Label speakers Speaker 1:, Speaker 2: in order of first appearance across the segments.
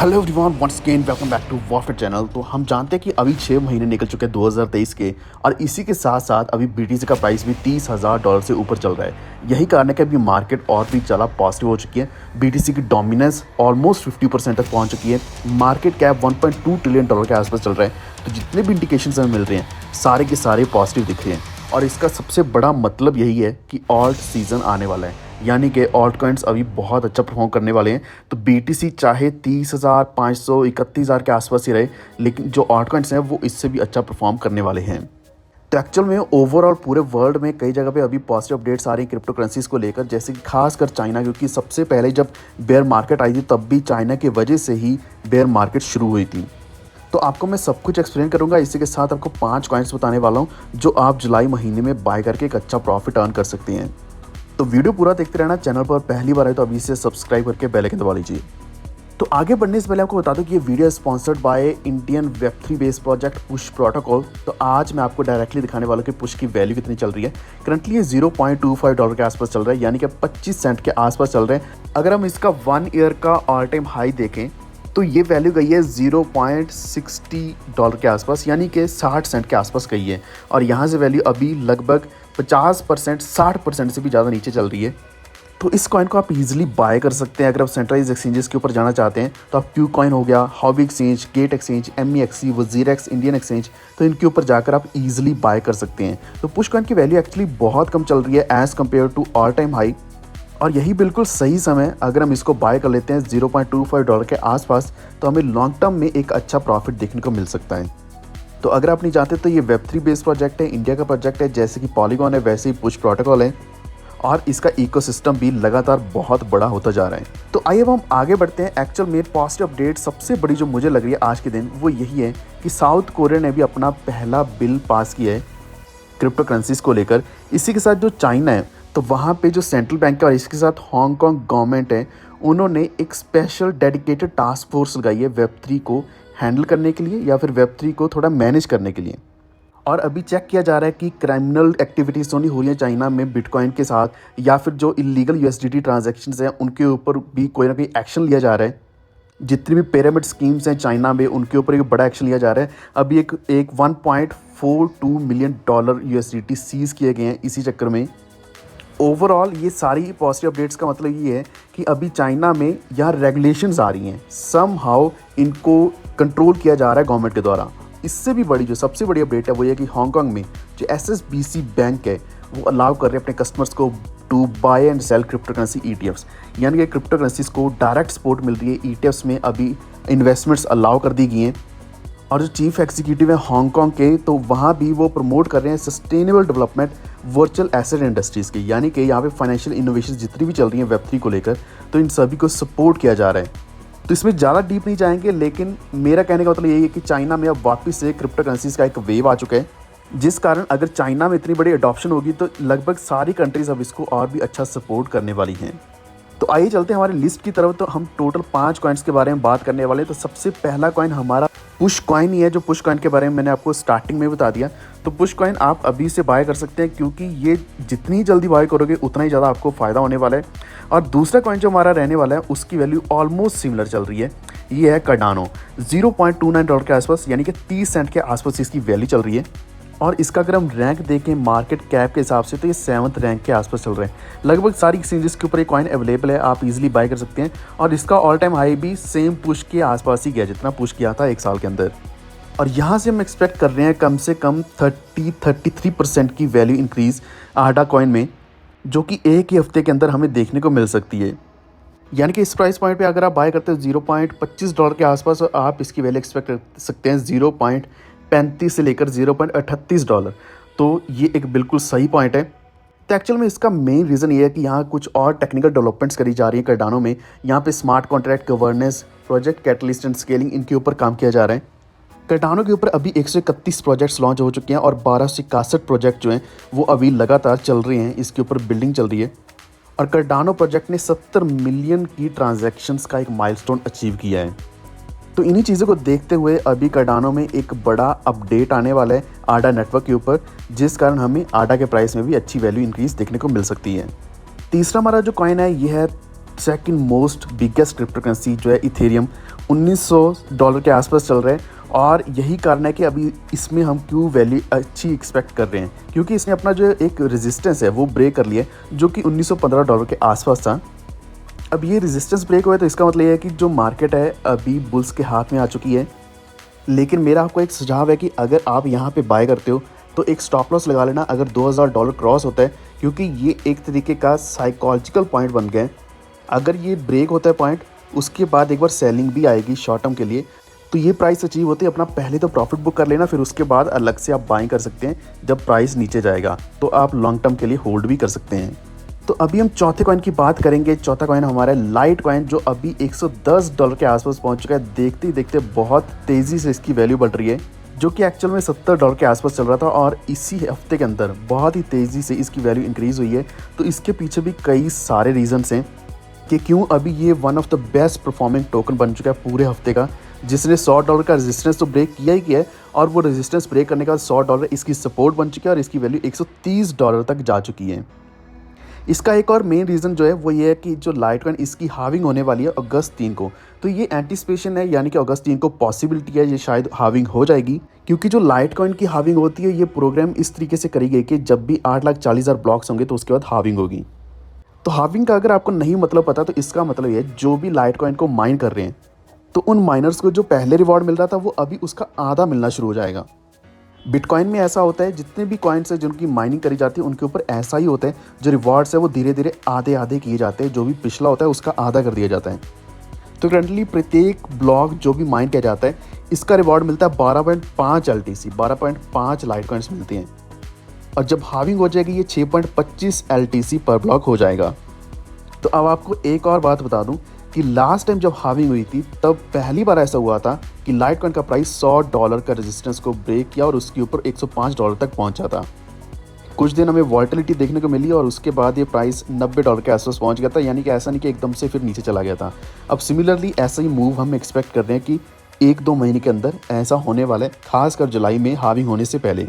Speaker 1: Hello everyone, once again welcome back to Warfare channel. तो हम जानते हैं कि अभी 6 महीने निकल चुके हैं 2023 के, और इसी के साथ साथ अभी BTC का प्राइस भी $30,000 से ऊपर चल रहा है। यही कारण है कि अभी मार्केट और भी ज़्यादा पॉजिटिव हो चुकी है। BTC की डोमिनेंस ऑलमोस्ट 50% तक पहुंच चुकी है। मार्केट कैप $1.2 ट्रिलियन के आसपास चल रहा है। तो जितने भी इंडिकेशन हमें मिल रहे हैं सारे के सारे पॉजिटिव दिख रहे हैं, और इसका सबसे बड़ा मतलब यही है कि ऑल्ट सीज़न आने वाला है, यानी कि ऑल्ट कॉइन्स अभी बहुत अच्छा परफॉर्म करने वाले हैं। तो BTC चाहे 30,500 31,000 के आसपास ही रहे, लेकिन जो ऑल्ट कॉइन्स हैं वो इससे भी अच्छा परफॉर्म करने वाले हैं। तो एक्चुअल में ओवरऑल पूरे वर्ल्ड में कई जगह पे अभी पॉजिटिव अपडेट्स आ रही हैं क्रिप्टो करेंसीज को लेकर, जैसे कि खासकर चाइना, क्योंकि सबसे पहले जब बेयर मार्केट आई थी तब भी चाइना की वजह से ही बेयर मार्केट शुरू हुई थी। तो आपको मैं सब कुछ एक्सप्लेन करूंगा। इसी के साथ आपको 5 कॉइन्स बताने वाला हूं जो आप जुलाई महीने में बाय करके एक अच्छा प्रॉफिट अर्न कर सकते हैं। तो वीडियो पूरा देखते रहना। चैनल पर पहली बार है तो अभी से सब्सक्राइब करके बेल आइकन दबा लीजिए। तो आगे बढ़ने से पहले आपको बता दूं कि ये video sponsored by Indian Web3 based project push protocol. तो आज मैं आपको डायरेक्टली दिखाने वाला हूं कि पुश की वैल्यू कितनी चल रही है। करंटली ये $0.25 के आसपास चल रहा है, यानी कि 25 सेंट के आसपास चल रहे हैं। अगर हम इसका 1 ईयर का ऑल टाइम हाई देखें तो ये वैल्यू गई है $0.60 के आसपास, यानी कि 60 सेंट के आसपास गई है। और यहाँ से वैल्यू अभी लगभग 50% 60% से भी ज़्यादा नीचे चल रही है। तो इस कॉइन को आप इजीली बाय कर सकते हैं। अगर आप सेंट्रलाइज एक्सचेंजेस के ऊपर जाना चाहते हैं तो आप क्यू कॉइन हो गया, hobby exchange, Gate exchange, MEXC, WazirX, Indian exchange, तो इनके ऊपर जाकर आप इजीली बाय कर सकते हैं। तो पुश कॉइन की वैल्यू एक्चुअली बहुत कम चल रही है as compare to all time high, और यही बिल्कुल सही समय अगर हम इसको बाय कर लेते हैं $0.25 के आसपास, तो हमें लॉन्ग टर्म में एक अच्छा प्रॉफिट देखने को मिल सकता है। तो अगर आप नहीं जानते तो ये वेब3 बेस्ड प्रोजेक्ट है, इंडिया का प्रोजेक्ट है। जैसे कि पॉलीगॉन है वैसे ही पुश प्रोटोकॉल है, और इसका इकोसिस्टम भी लगातार बहुत बड़ा होता जा रहा है। तो आइए अब हम आगे बढ़ते हैं। एक्चुअल में पॉजिटिव अपडेट सबसे बड़ी जो मुझे लग रही है आज के दिन वो यही है कि साउथ कोरिया ने भी अपना पहला बिल पास किया है क्रिप्टो करेंसीज को लेकर। इसी के साथ जो चाइना है तो वहाँ पे जो सेंट्रल बैंक है और इसके साथ हांगकांग गवर्नमेंट है, उन्होंने एक स्पेशल डेडिकेटेड टास्क फोर्स लगाई है वेब3 को हैंडल करने के लिए, या फिर वेब3 को थोड़ा मैनेज करने के लिए। और अभी चेक किया जा रहा है कि क्रिमिनल एक्टिविटीज़ तो नहीं हो रही है चाइना में बिटकॉइन के साथ, या फिर जो इलीगल USDT ट्रांजैक्शंस हैं उनके ऊपर भी कोई ना कोई एक्शन लिया जा रहा है। जितनी भी पिरामिड स्कीम्स हैं चाइना में उनके ऊपर एक बड़ा एक्शन लिया जा रहा है। अभी एक $1.42 मिलियन USDT सीज किए गए हैं इसी चक्कर में। ओवरऑल ये सारी पॉजिटिव अपडेट्स का मतलब ये है कि अभी चाइना में यहाँ रेगुलेशंस आ रही हैं, सम हाउ इनको कंट्रोल किया जा रहा है गवर्नमेंट के द्वारा। इससे भी बड़ी जो सबसे बड़ी अपडेट है वो ये कि हांगकांग में जो SSBC बैंक है वो अलाउ कर रहे हैं अपने कस्टमर्स को to buy and sell cryptocurrency ETFs, यानी कि क्रिप्टो करेंसीज को डायरेक्ट सपोर्ट मिल रही है। ETFs में अभी इन्वेस्टमेंट्स अलाउ कर दी गई हैं। और जो चीफ एग्जीक्यूटिव है हांगकांग के, तो वहाँ भी वो प्रमोट कर रहे हैं sustainable development virtual asset industries की, यानी कि यहाँ पे फाइनेंशियल इनोवेशन जितनी भी चल रही हैं वेब3 को लेकर, तो इन सभी को सपोर्ट किया जा रहा है। तो इसमें ज़्यादा डीप नहीं जाएंगे, लेकिन मेरा कहने का मतलब यही है कि चाइना में अब वापस से क्रिप्टो करेंसीज का एक वेव आ चुका है, जिस कारण अगर चाइना में इतनी बड़ी अडॉप्शन होगी तो लगभग सारी कंट्रीज़ अब इसको और भी अच्छा सपोर्ट करने वाली हैं। तो आइए चलते हैं हमारी लिस्ट की तरफ। तो हम टोटल 5 कॉइन्स के बारे में बात करने वाले हैं। तो सबसे पहला कॉइन हमारा पुश कॉइन ही है, जो पुश कॉइन के बारे में मैंने आपको स्टार्टिंग में बता दिया। तो पुश कॉइन आप अभी से बाय कर सकते हैं, क्योंकि ये जितनी जल्दी बाय करोगे उतना ही ज़्यादा आपको फ़ायदा होने वाला है। और दूसरा कॉइन जो हमारा रहने वाला है उसकी वैल्यू ऑलमोस्ट सिमिलर चल रही है, ये है कार्डानो। $0.29 के आसपास, यानी कि 30 सेंट के आसपास इसकी वैल्यू चल रही है। और इसका अगर हम रैंक देखें मार्केट कैप के हिसाब से तो ये 7th रैंक के आसपास चल रहे हैं। लगभग सारी एक्सचेंजेस के ऊपर ये कॉइन अवेलेबल है, आप इजीली बाय कर सकते हैं। और इसका ऑल टाइम हाई भी सेम पुश के आसपास ही गया जितना पुश किया था 1 साल के अंदर। और यहाँ से हम एक्सपेक्ट कर रहे हैं कम से कम 33% की वैल्यू इंक्रीज़ आडा कॉइन में, जो कि एक ही हफ्ते के अंदर हमें देखने को मिल सकती है। यानी कि इस प्राइस पॉइंट पे अगर आप बाय करते हैं $0.25 के आसपास, और आप इसकी वैल्यू एक्सपेक्ट कर सकते हैं $0.35 से लेकर $0.38। तो ये एक बिल्कुल सही पॉइंट है। तो एक्चुअल में इसका मेन रीज़न ये है कि यहाँ कुछ और टेक्निकल डेवलपमेंट्स करी जा रही है कार्डानो में। यहाँ पे smart contract governance, project catalyst and scaling, इनके ऊपर काम किया जा रहा है। कार्डानो के ऊपर अभी 131 प्रोजेक्ट्स लॉन्च हो चुके हैं, और 1261 प्रोजेक्ट जो हैं वो अभी लगातार चल रहे हैं, इसके ऊपर बिल्डिंग चल रही है। और कार्डानो प्रोजेक्ट ने 70 मिलियन की ट्रांजैक्शंस का एक माइलस्टोन अचीव किया है। तो इन्हीं चीज़ों को देखते हुए अभी कार्डानो में एक बड़ा अपडेट आने वाला है आडा नेटवर्क के ऊपर, जिस कारण हमें आडा के प्राइस में भी अच्छी वैल्यू इंक्रीज देखने को मिल सकती है। तीसरा हमारा जो कॉइन है ये है second most biggest crypto currency जो है इथेरियम। $1900 के आसपास चल रहा है। और यही कारण है कि अभी इसमें हम क्यों वैल्यू अच्छी एक्सपेक्ट कर रहे हैं, क्योंकि इसने अपना जो एक रेजिस्टेंस है वो ब्रेक कर लिया है, जो कि $1915 के आसपास था। अब ये रेजिस्टेंस ब्रेक हुआ है तो इसका मतलब ये है कि जो मार्केट है अभी बुल्स के हाथ में आ चुकी है। लेकिन मेरा आपको एक सुझाव है कि अगर आप यहाँ पे बाय करते हो तो एक स्टॉप लॉस लगा लेना अगर $2000 क्रॉस होता है, क्योंकि ये एक तरीके का साइकोलॉजिकल पॉइंट बन गया है। अगर ये ब्रेक होता है पॉइंट, उसके बाद एक बार सेलिंग भी आएगी शॉर्ट टर्म के लिए, तो ये प्राइस अचीव होती है अपना पहले तो प्रॉफिट बुक कर लेना, फिर उसके बाद अलग से आप बाइंग कर सकते हैं। जब प्राइस नीचे जाएगा तो आप लॉन्ग टर्म के लिए होल्ड भी कर सकते हैं। तो अभी हम चौथे कॉइन की बात करेंगे। चौथा कॉइन हमारा लाइट कॉइन, जो अभी $110 के आसपास पहुंच चुका है। देखते ही देखते बहुत तेज़ी से इसकी वैल्यू बढ़ रही है, जो कि एक्चुअल में $70 के आसपास चल रहा था और इसी हफ्ते के अंदर बहुत ही तेज़ी से इसकी वैल्यू इंक्रीज़ हुई है। तो इसके पीछे भी कई सारे रीजंस हैं कि क्यों अभी ये one of the best performing token बन चुका है पूरे हफ्ते का, जिसने $100 का रेजिस्टेंस तो ब्रेक किया ही किया है, और वो रेजिस्टेंस ब्रेक करने के बाद $100 इसकी सपोर्ट बन चुकी है और इसकी वैल्यू $130 तक जा चुकी है। इसका एक और मेन रीज़न जो है वो ये है कि जो लाइट कॉइन इसकी हाविंग होने वाली है अगस्त 3 को, तो ये एंटिसिपेशन है, यानी कि अगस्त 3 को पॉसिबिलिटी है ये शायद हाविंग हो जाएगी। क्योंकि जो लाइट कॉइन की हाविंग होती है ये प्रोग्राम इस तरीके से करी गई कि जब भी 8,40,000 ब्लॉक्स होंगे तो उसके बाद हाविंग होगी। तो हाविंग का अगर आपको नहीं मतलब पता तो इसका मतलब ये जो भी लाइट कॉइन को माइन कर रहे हैं तो उन माइनर्स को जो पहले रिवॉर्ड मिल रहा था वो अभी उसका आधा मिलना शुरू हो जाएगा। बिटकॉइन में ऐसा होता है, जितने भी कॉइन्स है जिनकी माइनिंग करी जाती है उनके ऊपर ऐसा ही होता है, जो रिवॉर्ड्स है वो धीरे धीरे आधे आधे किए जाते हैं, जो भी पिछला होता है उसका आधा कर दिया जाता है। तो करंटली प्रत्येक ब्लॉक जो भी माइन किया जाता है इसका रिवॉर्ड मिलता है 12.5 LTC, 12.5 लाइट कॉइन्स मिलती हैं। और जब हाविंग हो जाएगी ये 6.25 LTC पर ब्लॉक हो जाएगा। तो अब आपको एक और बात बता दूं कि लास्ट टाइम जब हाविंग हुई थी तब पहली बार ऐसा हुआ था कि लाइट कॉइन का प्राइस $100 का रेजिस्टेंस को ब्रेक किया और उसके ऊपर $105 तक पहुंचा था। कुछ दिन हमें वॉलेटिलिटी देखने को मिली और उसके बाद ये प्राइस $90 के आसपास पहुंच गया था, यानी कि ऐसा नहीं कि एकदम से फिर नीचे चला गया था। अब सिमिलरली ऐसा ही मूव हम एक्सपेक्ट कर रहे हैं कि 1-2 महीने के अंदर ऐसा होने वाला है, खासकर जुलाई में हाविंग होने से पहले।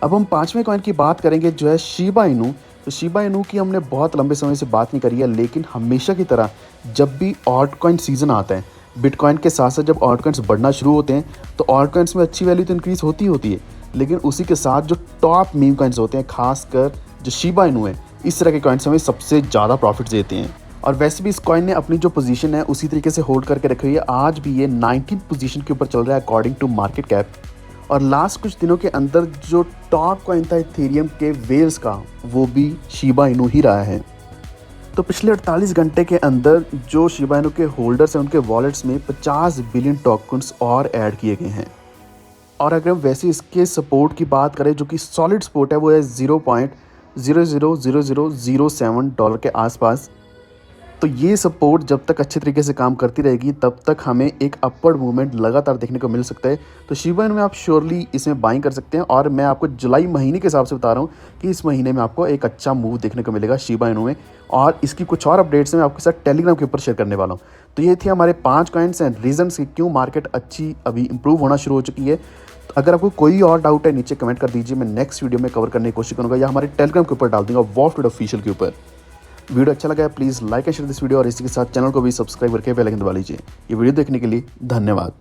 Speaker 1: अब हम पाँचवें कॉइन की बात करेंगे जो है शिबा इनू। तो शिबा इनू की हमने बहुत लंबे समय से बात नहीं करी है, लेकिन हमेशा की तरह जब भी ऑल्ट कॉइन सीजन आता है, बिटकॉइन के साथ साथ जब ऑल्ट कॉइन्स बढ़ना शुरू होते हैं तो ऑल्ट कॉइन्स में अच्छी वैल्यू तो इंक्रीज़ होती है, लेकिन उसी के साथ जो टॉप मीम कॉइन्स होते हैं, खासकर जो शिबा इनू है, इस तरह के कॉइन्स हमें सबसे ज़्यादा प्रॉफिट देते हैं। और वैसे भी इस कॉइन ने अपनी जो पोजीशन है उसी तरीके से होल्ड करके रखी हुई है। आज भी ये 19th पोजीशन के ऊपर चल रहा है अकॉर्डिंग टू मार्केट कैप। और लास्ट कुछ दिनों के अंदर जो टॉप कॉइन था इथेरियम के वेल्स का, वो भी शिबा इनू ही रहा है। तो पिछले 48 घंटे के अंदर जो शिबा इनू के होल्डर्स हैं उनके वॉलेट्स में 50 बिलियन टोकन्स और ऐड किए गए हैं। और अगर हम वैसे इसके सपोर्ट की बात करें, जो कि सॉलिड सपोर्ट है, वो है $0.000007 के आसपास। तो ये सपोर्ट जब तक अच्छे तरीके से काम करती रहेगी तब तक हमें एक अपवर्ड मूवमेंट लगातार देखने को मिल सकता है। तो शिबा इनू में आप श्योरली इसमें बाइंग कर सकते हैं। और मैं आपको जुलाई महीने के हिसाब से बता रहा हूँ कि इस महीने में आपको एक अच्छा मूव देखने को मिलेगा शिबा इनू में। और इसकी कुछ और अपडेट्स मैं आपके साथ टेलीग्राम के ऊपर शेयर करने वाला हूँ। तो ये थी हमारे 5 कॉइन्स एंड रीजन्स कि क्यों मार्केट अच्छी अभी इंप्रूव होना शुरू हो चुकी है। तो अगर आपको कोई और डाउट है नीचे कमेंट कर दीजिए, मैं नेक्स्ट वीडियो में कवर करने की कोशिश करूँगा या हमारे टेलीग्राम के ऊपर डाल दूँगा, वॉल्ट ट्रेडर ऑफिशियल के ऊपर। वीडियो अच्छा लगा है please like and share this video और इसी के साथ चैनल को भी सब्सक्राइब करके बेल आइकन दबा लीजिए। ये वीडियो देखने के लिए धन्यवाद।